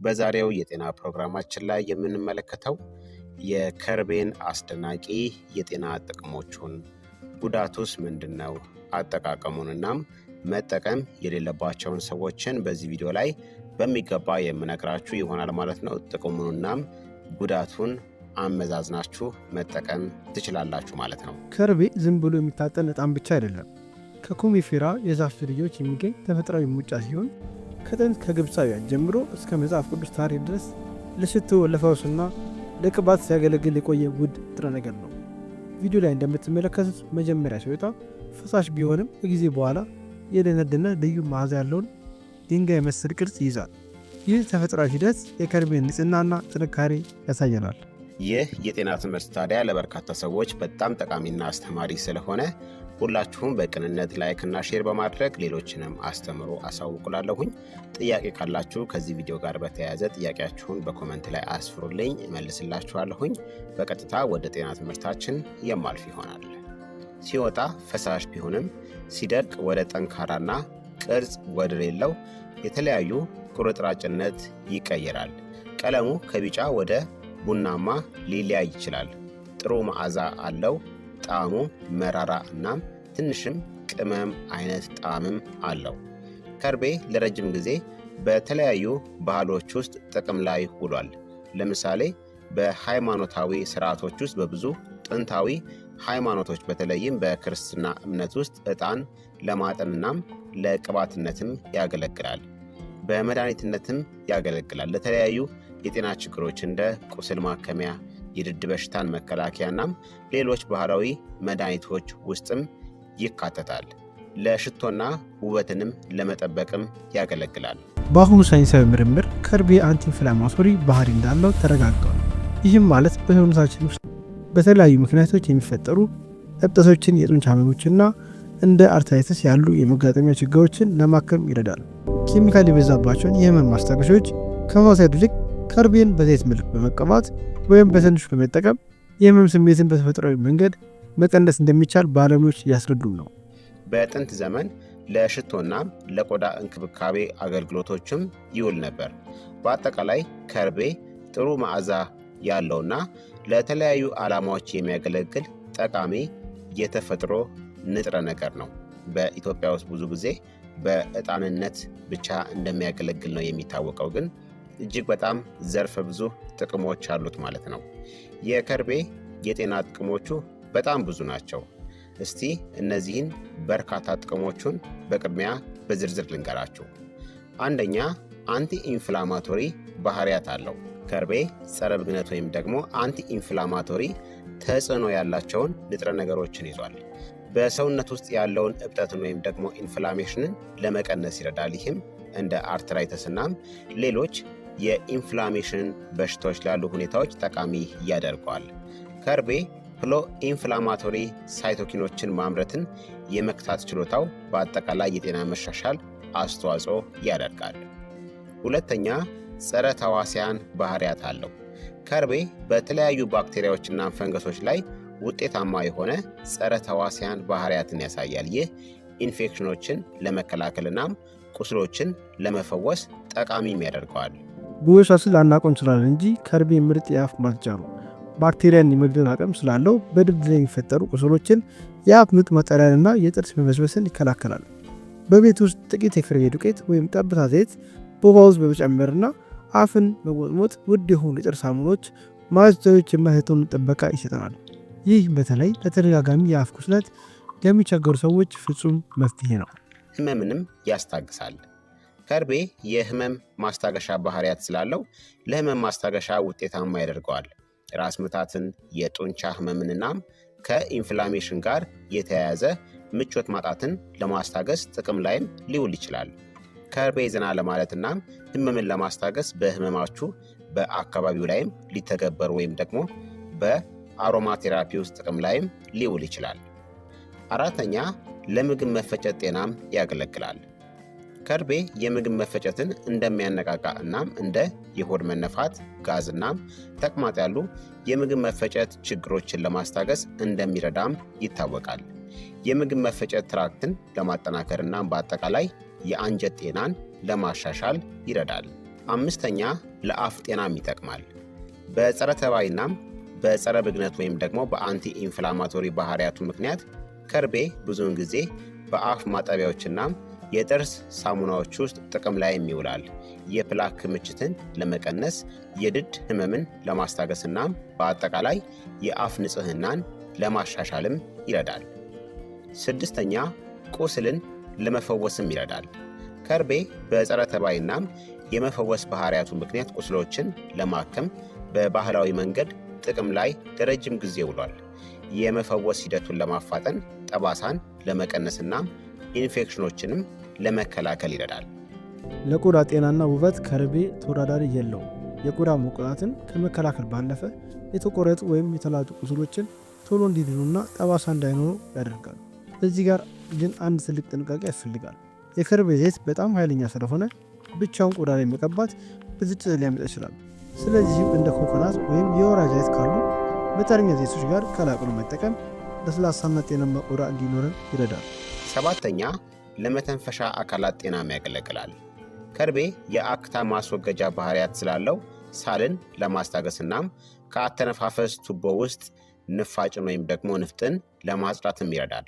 በዛሬው የጤና ፕሮግራማችን ላይ የምንመለከተው የከርቤን አስደናቂ የጤና ጥቅሞቹን፣ ጉዳቱስ ምንድነው፣ አጠቃቀሙንናም መጠቀም የሌለባቸውን ሰዎችን በዚህ ቪዲዮ ላይ በሚገባ የምነግራችሁ ይሆናል ማለት ነው። ጥቅሙንናም ጉዳቱን አመዛዝናችሁ መጠቀም ትችላላችሁ ማለት ነው። ከርቤ ዝም ብሎ የሚታጠን ዕጣን ብቻ አይደለም። ከኮሚፌራ የዛፍ ዝርያዎች የሚገኝ ተፈጥሯዊ ሙጫ ሲሆን ከጥንት ከግብፃውያን ጀምሮ እስከ መጽሐፍ ቅዱስ ታሪክ ድረስ ለሽቶ፣ ለፈውስና ለቅባት ሲያገለግል የቆየ ውድ ንጥረ ነገር ነው። ቪዲዮ ላይ እንደምትመለከቱት መጀመሪያ ሲወጣ ፈሳሽ ቢሆንም ከጊዜ በኋላ የደነደነ ልዩ መዓዛ ያለውን ድንጋይ መሰል ቅርጽ ይይዛል። ይህ ተፈጥሯዊ ሂደት የከርቤን ንጽህናና ጥንካሬ ያሳየናል። ይህ የጤና ትምህርት ታዲያ ለበርካታ ሰዎች በጣም ጠቃሚና አስተማሪ ስለሆነ ሁላችሁም በቅንነት ላይክና ሼር በማድረግ ሌሎችንም አስተምሩ አሳውቁላለሁኝ። ጥያቄ ካላችሁ ከዚህ ቪዲዮ ጋር በተያያዘ ጥያቄያችሁን በኮመንት ላይ አስፍሩልኝ፣ እመልስላችኋለሁኝ። በቀጥታ ወደ ጤና ትምህርታችን የማልፍ ይሆናል። ሲወጣ ፈሳሽ ቢሆንም ሲደርቅ ወደ ጠንካራና ቅርጽ ወደሌለው የተለያዩ ቁርጥራጭነት ይቀየራል። ቀለሙ ከቢጫ ወደ ቡናማ ሊለያይ ይችላል። ጥሩ መዓዛ አለው። ጣዕሙ መራራ እናም ትንሽም ቅመም አይነት ጣዕምም አለው። ከርቤ ለረጅም ጊዜ በተለያዩ ባህሎች ውስጥ ጥቅም ላይ ውሏል። ለምሳሌ በሃይማኖታዊ ስርዓቶች ውስጥ በብዙ ጥንታዊ ሃይማኖቶች በተለይም በክርስትና እምነት ውስጥ ዕጣን ለማጠንናም ለቅባትነትም ያገለግላል። በመድኃኒትነትም ያገለግላል። ለተለያዩ የጤና ችግሮች እንደ ቁስል ማከሚያ፣ የድድ በሽታን መከላከያናም ሌሎች ባህላዊ መድኃኒቶች ውስጥም ይካተታል። ለሽቶና ውበትንም ለመጠበቅም ያገለግላል። በአሁኑ ሳይንሳዊ ምርምር ከርቤ አንቲ ኢንፍላማቶሪ ባህሪ እንዳለው ተረጋግጧል። ይህም ማለት በሰውነታችን ውስጥ በተለያዩ ምክንያቶች የሚፈጠሩ እብጠቶችን፣ የጡንቻ ህመሞችና እንደ አርትራይተስ ያሉ የመጋጠሚያ ችግሮችን ለማከም ይረዳል። ኬሚካል የበዛባቸውን የህመም ማስታገሻዎች ከመውሰድ ይልቅ ከርቤን በዘይት መልክ በመቀባት ወይም በትንሹ በመጠቀም የህመም ስሜትን በተፈጥሯዊ መንገድ መቀነስ እንደሚቻል ባለሙያዎች እያስረዱም ነው። በጥንት ዘመን ለሽቶና ለቆዳ እንክብካቤ አገልግሎቶችም ይውል ነበር። በአጠቃላይ ከርቤ ጥሩ መዓዛ ያለውና ለተለያዩ ዓላማዎች የሚያገለግል ጠቃሚ የተፈጥሮ ንጥረ ነገር ነው። በኢትዮጵያ ውስጥ ብዙ ጊዜ በዕጣንነት ብቻ እንደሚያገለግል ነው የሚታወቀው፣ ግን እጅግ በጣም ዘርፈ ብዙ ጥቅሞች አሉት ማለት ነው። የከርቤ የጤና ጥቅሞቹ በጣም ብዙ ናቸው። እስቲ እነዚህን በርካታ ጥቅሞቹን በቅድሚያ በዝርዝር ልንገራችሁ። አንደኛ፣ አንቲ ኢንፍላማቶሪ ባህሪያት አለው። ከርቤ ጸረ ብግነት ወይም ደግሞ አንቲ ኢንፍላማቶሪ ተጽዕኖ ያላቸውን ንጥረ ነገሮችን ይዟል። በሰውነት ውስጥ ያለውን እብጠትን ወይም ደግሞ ኢንፍላሜሽንን ለመቀነስ ይረዳል። ይህም እንደ አርትራይተስናም ሌሎች የኢንፍላሜሽን በሽታዎች ላሉ ሁኔታዎች ጠቃሚ ያደርገዋል። ከርቤ ፕሮ ኢንፍላማቶሪ ሳይቶኪኖችን ማምረትን የመክታት ችሎታው በአጠቃላይ የጤና መሻሻል አስተዋጽኦ ያደርጋል። ሁለተኛ፣ ጸረ ተዋሲያን ባህሪያት አለው። ከርቤ በተለያዩ ባክቴሪያዎችና ፈንገሶች ላይ ውጤታማ የሆነ ጸረ ተዋሲያን ባህሪያትን ያሳያል። ይህ ኢንፌክሽኖችን ለመከላከልናም ቁስሎችን ለመፈወስ ጠቃሚም ያደርገዋል። ብዙዎቻችን ላናውቀው እንችላለን እንጂ ከርቤ ምርጥ የአፍ ማጽጃ ነው። ባክቴሪያን የመግደል አቅም ስላለው በድድ ላይ የሚፈጠሩ ቁስሎችን፣ የአፍ ምጥ መጠሪያንና የጥርስ መበስበስን ይከላከላል። በቤት ውስጥ ጥቂት የከርቤ ዱቄት ወይም ጠብታ ዘይት በውሃ ውስጥ በመጨመርና አፍን መሞጥሞጥ ውድ የሆኑ የጥርስ ሳሙናዎች፣ ማጽጃዎች የማይሰጠውን ጥበቃ ይሰጠናል። ይህ በተለይ ለተደጋጋሚ የአፍ ቁስለት ለሚቸገሩ ሰዎች ፍጹም መፍትሄ ነው። ህመምንም ያስታግሳል። ከርቤ የህመም ማስታገሻ ባህሪያት ስላለው ለህመም ማስታገሻ ውጤታማ ያደርገዋል። ራስ ምታትን፣ የጡንቻ ህመምንናም ከኢንፍላሜሽን ጋር የተያያዘ ምቾት ማጣትን ለማስታገስ ጥቅም ላይም ሊውል ይችላል። ከርቤ ዘና ለማለትናም ህመምን ለማስታገስ በህመማችሁ በአካባቢው ላይም ሊተገበር ወይም ደግሞ በአሮማ ቴራፒ ውስጥ ጥቅም ላይም ሊውል ይችላል። አራተኛ፣ ለምግብ መፈጨት ጤናም ያገለግላል። ከርቤ የምግብ መፈጨትን እንደሚያነቃቃ እናም እንደ የሆድ መነፋት፣ ጋዝ እናም ተቅማጥ ያሉ የምግብ መፈጨት ችግሮችን ለማስታገስ እንደሚረዳም ይታወቃል። የምግብ መፈጨት ትራክትን ለማጠናከር እናም በአጠቃላይ የአንጀት ጤናን ለማሻሻል ይረዳል። አምስተኛ ለአፍ ጤናም ይጠቅማል። በጸረ ተባይናም በጸረ ብግነት ወይም ደግሞ በአንቲ ኢንፍላማቶሪ ባህሪያቱ ምክንያት ከርቤ ብዙውን ጊዜ በአፍ ማጠቢያዎችና የጥርስ ሳሙናዎች ውስጥ ጥቅም ላይ ይውላል። የፕላክ ክምችትን ለመቀነስ፣ የድድ ህመምን ለማስታገስና በአጠቃላይ የአፍ ንጽህናን ለማሻሻልም ይረዳል። 6ኛ ቁስልን ለመፈወስም ይረዳል። ከርቤ በጸረ ተባይና የመፈወስ ባህሪያቱ ምክንያት ቁስሎችን ለማከም በባህላዊ መንገድ ጥቅም ላይ ለረጅም ጊዜ ውሏል። የመፈወስ ሂደቱን ለማፋጠን፣ ጠባሳን ለመቀነስና ኢንፌክሽኖችንም ለመከላከል ይረዳል። ለቆዳ ጤናና ውበት ከርቤ ተወዳዳሪ የለውም። የቆዳ መቆጣትን ከመከላከል ባለፈ የተቆረጡ ወይም የተላጡ ቁስሎችን ቶሎ እንዲድኑና ጠባሳ እንዳይኖሩ ያደርጋል። እዚህ ጋር ግን አንድ ትልቅ ጥንቃቄ ያስፈልጋል። የከርቤ ዘይት በጣም ኃይለኛ ስለሆነ ብቻውን ቆዳ ላይ መቀባት ብልጭት ሊያመጣ ይችላል። ስለዚህም እንደ ኮኮናት ወይም የወይራ ዘይት ካሉ መጠነኛ ዘይቶች ጋር ቀላቅሎ መጠቀም ለስላሳና ጤናማ ቆዳ እንዲኖረን ይረዳል። 7ኛ ለመተንፈሻ አካላት ጤናም ያገለግላል። ከርቤ የአክታ ማስወገጃ ባህሪያት ስላለው ሳልን ለማስታገስናም ከአተነፋፈስ ቱቦ ውስጥ ንፋጭን ወይም ደግሞ ንፍጥን ለማጽዳትም ይረዳል።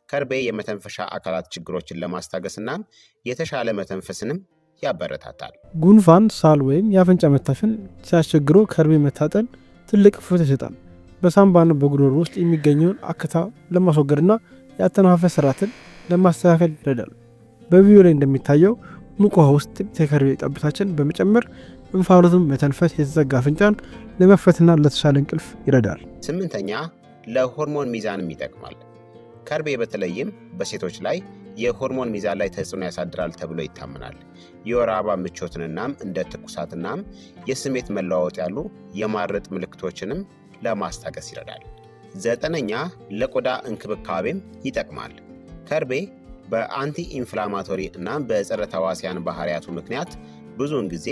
ከርቤ የመተንፈሻ አካላት ችግሮችን ለማስታገስናም የተሻለ መተንፈስንም ያበረታታል። ጉንፋን፣ ሳል ወይም የአፍንጫ መታፈን ሲያስቸግሮ ከርቤ መታጠን ትልቅ እፎይታ ይሰጣል። በሳምባና በጉሮሮ ውስጥ የሚገኘውን አክታ ለማስወገድና የአተነፋፈስ ስርዓትን ለማስተካከል ይረዳል። በቪዲዮ ላይ እንደሚታየው ሙቅ ውሃ ውስጥ ጥቂት የከርቤ ጠብታችን በመጨመር እንፋሎቱን መተንፈስ የተዘጋ አፍንጫን ለመክፈትና ለተሻለ እንቅልፍ ይረዳል። 8ኛ ለሆርሞን ሚዛንም ይጠቅማል። ከርቤ በተለይም በሴቶች ላይ የሆርሞን ሚዛን ላይ ተጽዕኖ ያሳድራል ተብሎ ይታመናል። የወር አበባ ምቾትንናም እንደ ትኩሳትናም የስሜት መለዋወጥ ያሉ የማረጥ ምልክቶችንም ለማስታገስ ይረዳል። 9ኛ ለቆዳ እንክብካቤም ይጠቅማል። ከርቤ በአንቲ ኢንፍላማቶሪ እና በጸረ ተዋሲያን ባህሪያቱ ምክንያት ብዙውን ጊዜ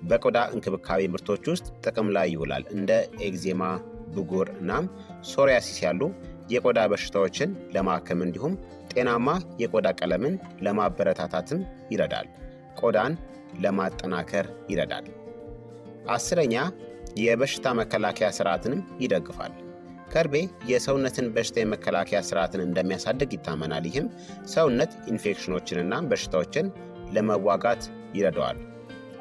በቆዳ እንክብካቤ ምርቶች ውስጥ ጥቅም ላይ ይውላል። እንደ ኤግዜማ፣ ብጉር እናም ሶሪያሲስ ያሉ የቆዳ በሽታዎችን ለማከም እንዲሁም ጤናማ የቆዳ ቀለምን ለማበረታታትም ይረዳል። ቆዳን ለማጠናከር ይረዳል። 10ኛ የበሽታ መከላከያ ስርዓትንም ይደግፋል። ከርቤ የሰውነትን በሽታ የመከላከያ ስርዓትን እንደሚያሳድግ ይታመናል። ይህም ሰውነት ኢንፌክሽኖችንና በሽታዎችን ለመዋጋት ይረዳዋል።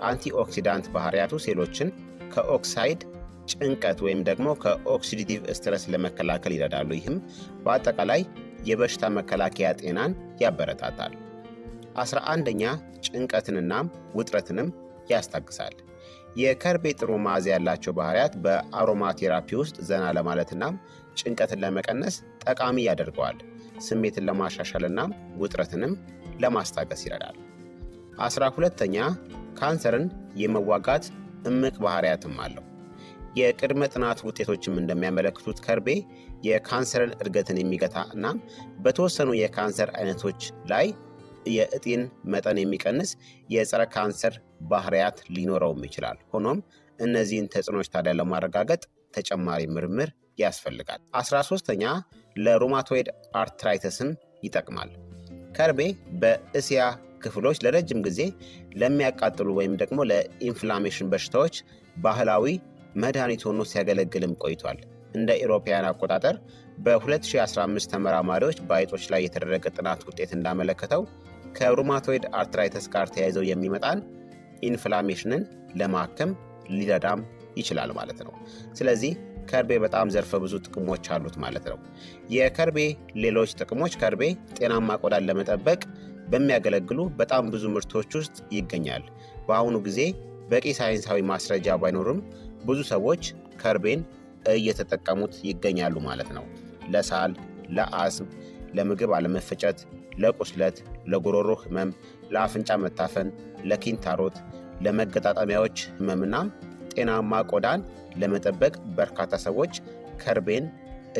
አንቲኦክሲዳንት ባህሪያቱ ሴሎችን ከኦክሳይድ ጭንቀት ወይም ደግሞ ከኦክሲዲቲቭ ስትረስ ለመከላከል ይረዳሉ። ይህም በአጠቃላይ የበሽታ መከላከያ ጤናን ያበረታታል። 11ኛ ጭንቀትንና ውጥረትንም ያስታግሳል። የከርቤ ጥሩ መዓዛ ያላቸው ባህሪያት በአሮማ ቴራፒ ውስጥ ዘና ለማለትና ጭንቀትን ለመቀነስ ጠቃሚ ያደርገዋል። ስሜትን ለማሻሻልና ውጥረትንም ለማስታገስ ይረዳል። 12ኛ ካንሰርን የመዋጋት እምቅ ባህሪያትም አለው። የቅድመ ጥናት ውጤቶችም እንደሚያመለክቱት ከርቤ የካንሰርን እድገትን የሚገታ እና በተወሰኑ የካንሰር አይነቶች ላይ የእጢን መጠን የሚቀንስ የጸረ ካንሰር ባህሪያት ሊኖረውም ይችላል። ሆኖም እነዚህን ተጽዕኖች ታዲያ ለማረጋገጥ ተጨማሪ ምርምር ያስፈልጋል። 13ኛ ለሮማቶይድ አርትራይተስም ይጠቅማል። ከርቤ በእስያ ክፍሎች ለረጅም ጊዜ ለሚያቃጥሉ ወይም ደግሞ ለኢንፍላሜሽን በሽታዎች ባህላዊ መድኃኒት ሆኖ ሲያገለግልም ቆይቷል። እንደ ኢሮፓውያን አቆጣጠር በ2015 ተመራማሪዎች በአይጦች ላይ የተደረገ ጥናት ውጤት እንዳመለከተው ከሩማቶይድ አርትራይተስ ጋር ተያይዘው የሚመጣን ኢንፍላሜሽንን ለማከም ሊረዳም ይችላል ማለት ነው። ስለዚህ ከርቤ በጣም ዘርፈ ብዙ ጥቅሞች አሉት ማለት ነው። የከርቤ ሌሎች ጥቅሞች ከርቤ ጤናማ ቆዳን ለመጠበቅ በሚያገለግሉ በጣም ብዙ ምርቶች ውስጥ ይገኛል። በአሁኑ ጊዜ በቂ ሳይንሳዊ ማስረጃ ባይኖርም ብዙ ሰዎች ከርቤን እየተጠቀሙት ይገኛሉ ማለት ነው። ለሳል፣ ለአስም፣ ለምግብ አለመፈጨት፣ ለቁስለት፣ ለጉሮሮ ህመም፣ ለአፍንጫ መታፈን፣ ለኪንታሮት፣ ለመገጣጠሚያዎች ህመምና ጤናማ ቆዳን ለመጠበቅ በርካታ ሰዎች ከርቤን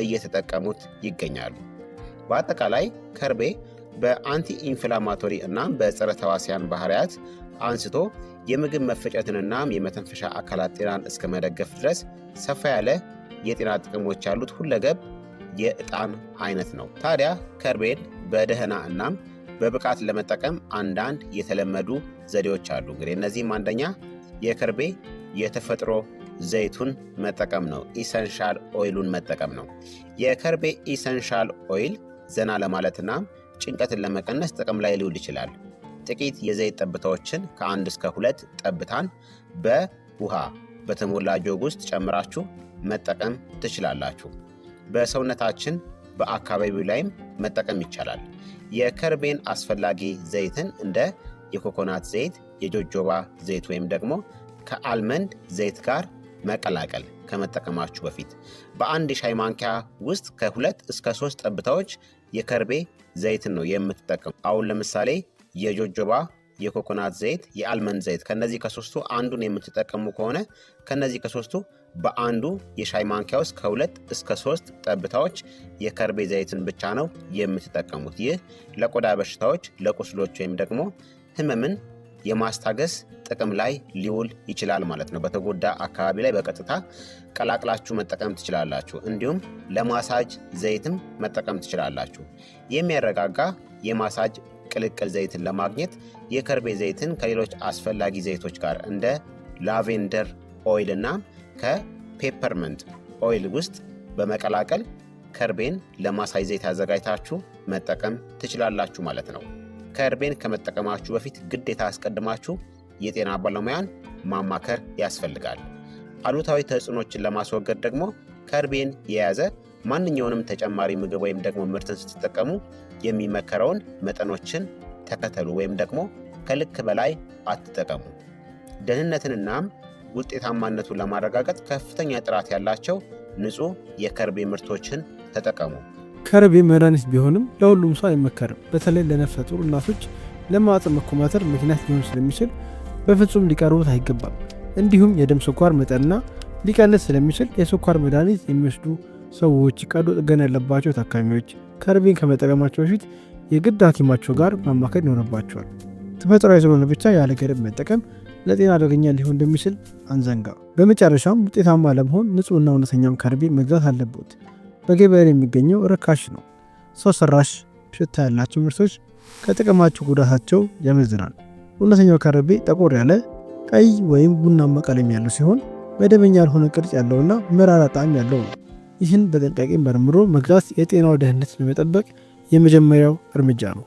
እየተጠቀሙት ይገኛሉ። በአጠቃላይ ከርቤ በአንቲ ኢንፍላማቶሪ እና በጸረ ተዋሲያን ባህሪያት አንስቶ የምግብ መፈጨትንና የመተንፈሻ አካላት ጤናን እስከ መደገፍ ድረስ ሰፋ ያለ የጤና ጥቅሞች ያሉት ሁለገብ የዕጣን አይነት ነው። ታዲያ ከርቤን በደህና እናም በብቃት ለመጠቀም አንዳንድ የተለመዱ ዘዴዎች አሉ። እንግዲህ እነዚህም አንደኛ የከርቤ የተፈጥሮ ዘይቱን መጠቀም ነው። ኢሰንሻል ኦይሉን መጠቀም ነው። የከርቤ ኢሰንሻል ኦይል ዘና ለማለትና ጭንቀትን ለመቀነስ ጥቅም ላይ ሊውል ይችላል። ጥቂት የዘይት ጠብታዎችን ከ1 እስከ 2 ጠብታን በውሃ በተሞላ ጆግ ውስጥ ጨምራችሁ መጠቀም ትችላላችሁ። በሰውነታችን በአካባቢው ላይም መጠቀም ይቻላል። የከርቤን አስፈላጊ ዘይትን እንደ የኮኮናት ዘይት፣ የጆጆባ ዘይት ወይም ደግሞ ከአልመንድ ዘይት ጋር መቀላቀል ከመጠቀማችሁ በፊት በአንድ የሻይ ማንኪያ ውስጥ ከ2 እስከ 3 ጠብታዎች የከርቤ ዘይትን ነው የምትጠቀሙ። አሁን ለምሳሌ የጆጆባ፣ የኮኮናት ዘይት፣ የአልመንድ ዘይት ከነዚህ ከሶስቱ አንዱን የምትጠቀሙ ከሆነ ከነዚህ ከሶስቱ በአንዱ የሻይ ማንኪያ ውስጥ ከ2 እስከ 3 ጠብታዎች የከርቤ ዘይትን ብቻ ነው የምትጠቀሙት። ይህ ለቆዳ በሽታዎች፣ ለቁስሎች ወይም ደግሞ ህመምን የማስታገስ ጥቅም ላይ ሊውል ይችላል ማለት ነው። በተጎዳ አካባቢ ላይ በቀጥታ ቀላቅላችሁ መጠቀም ትችላላችሁ። እንዲሁም ለማሳጅ ዘይትም መጠቀም ትችላላችሁ። የሚያረጋጋ የማሳጅ ቅልቅል ዘይትን ለማግኘት የከርቤ ዘይትን ከሌሎች አስፈላጊ ዘይቶች ጋር እንደ ላቬንደር ኦይል እና ከፔፐርመንት ኦይል ውስጥ በመቀላቀል ከርቤን ለማሳጅ ዘይት አዘጋጅታችሁ መጠቀም ትችላላችሁ ማለት ነው። ከርቤን ከመጠቀማችሁ በፊት ግዴታ አስቀድማችሁ የጤና ባለሙያን ማማከር ያስፈልጋል። አሉታዊ ተጽዕኖችን ለማስወገድ ደግሞ ከርቤን የያዘ ማንኛውንም ተጨማሪ ምግብ ወይም ደግሞ ምርትን ስትጠቀሙ የሚመከረውን መጠኖችን ተከተሉ ወይም ደግሞ ከልክ በላይ አትጠቀሙ። ደህንነትንናም ውጤታማነቱን ለማረጋገጥ ከፍተኛ ጥራት ያላቸው ንጹህ የከርቤ ምርቶችን ተጠቀሙ። ከርቤ መድኃኒት ቢሆንም ለሁሉም ሰው አይመከርም። በተለይ ለነፍሰ ጡር እናቶች ለማህፀን መኮማተር ምክንያት ሊሆን ስለሚችል በፍጹም ሊቀርቡት አይገባም። እንዲሁም የደም ስኳር መጠንና ሊቀንስ ስለሚችል የስኳር መድኃኒት የሚወስዱ ሰዎች፣ ቀዶ ጥገና ያለባቸው ታካሚዎች ከርቤን ከመጠቀማቸው በፊት የግድ ሐኪማቸው ጋር ማማከር ይኖርባቸዋል። ተፈጥሯዊ ስለሆነ ብቻ ያለ ገደብ መጠቀም ለጤና አደገኛ ሊሆን እንደሚችል አንዘንጋ። በመጨረሻም ውጤታማ ለመሆን ንጹህና እውነተኛውን ከርቤ መግዛት አለበት። በገበያ የሚገኘው ርካሽ ነው። ሰው ሰራሽ ሽታ ያላቸው ምርቶች ከጥቅማቸው ጉዳታቸው ያመዝናል። እውነተኛው ከርቤ ጠቆር ያለ ቀይ ወይም ቡናማ ቀለም ያለው ሲሆን መደበኛ ያልሆነ ቅርጽ ያለውና መራራ ጣዕም ያለው ነው። ይህን በጥንቃቄ መርምሮ መግዛት የጤናው ደህንነት ለመጠበቅ የመጀመሪያው እርምጃ ነው።